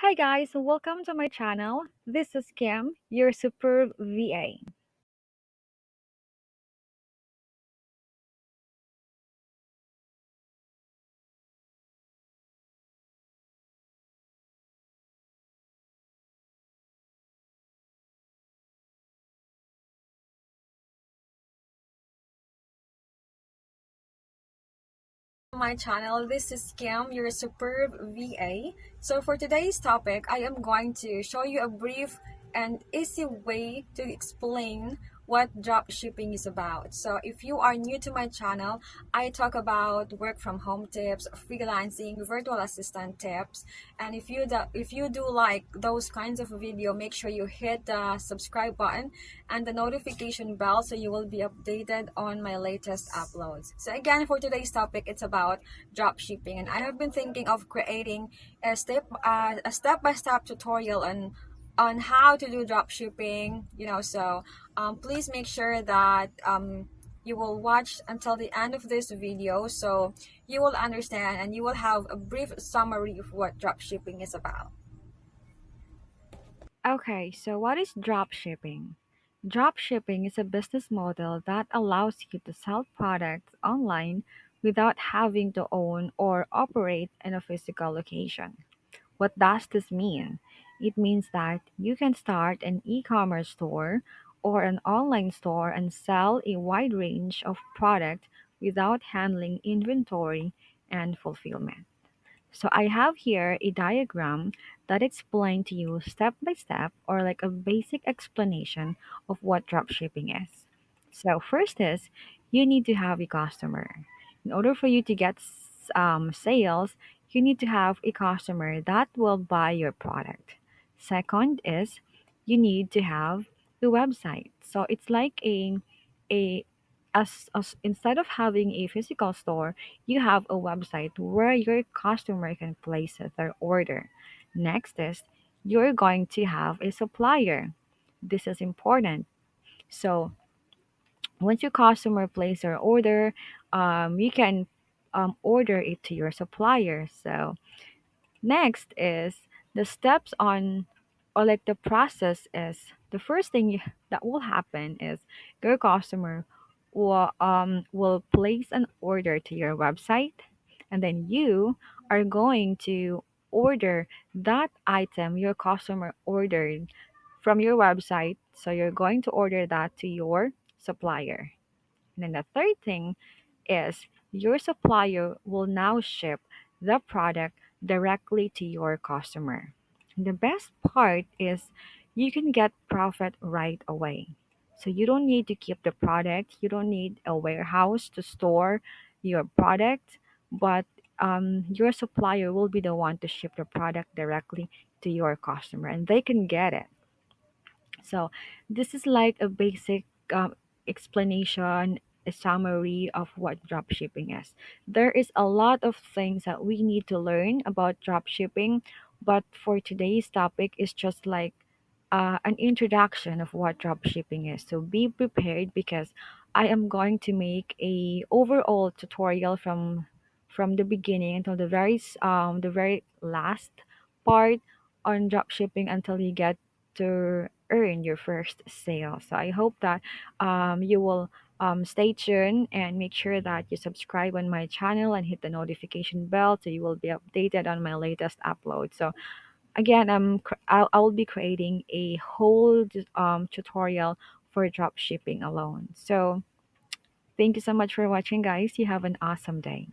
Hi guys, welcome to my channel. This is Kim, your superb VA. My channel, this is Kim, your superb VA. So for today's topic, I am going to show you a brief and easy way to explain what drop shipping is about. So if you are new to my channel, I talk about work from home tips, freelancing, virtual assistant tips, and if you do like those kinds of video, make sure you hit the subscribe button and the notification bell so you will be updated on my latest uploads. So again, for today's topic, it's about drop shipping, and I have been thinking of creating a step-by-step tutorial on how to do drop shipping. Please make sure that you will watch until the end of this video so you will understand and you will have a brief summary of what drop shipping is about. Okay, so what is drop shipping? Drop shipping is a business model that allows you to sell products online without having to own or operate in a physical location. What does this mean? It means that you can start an e commerce store or an online store and sell a wide range of products without handling inventory and fulfillment. So I have here a diagram that explains to you step by step or like a basic explanation of what dropshipping is. So first is you need to have a customer. In order for you to get sales, you need to have a customer that will buy your product. Second is you need to have a website. So it's like a as instead of having a physical store, you have a website where your customer can place their order. Next is you're going to have a supplier. This is important. So once your customer place their order, you can order it to your supplier. So next is the steps on, or like the process is the first thing that will happen is your customer will place an order to your website, and then you are going to order that item your customer ordered from your website. So you're going to order that to your supplier. And then the third thing is your supplier will now ship the product directly to your customer. The best part is you can get profit right away. So you don't need to keep the product, you don't need a warehouse to store your product, but your supplier will be the one to ship the product directly to your customer and they can get it. So this is like a basic explanation, a summary of what dropshipping is. There is a lot of things that we need to learn about dropshipping, but for today's topic, is just like an introduction of what dropshipping is. So be prepared because I am going to make a overall tutorial from the beginning until the very last part on dropshipping until you get to earn your first sale. So I hope that you will stay tuned and make sure that you subscribe on my channel and hit the notification bell so you will be updated on my latest upload. So again, I will be creating a whole tutorial for drop shipping alone. So thank you so much for watching, guys. You have an awesome day.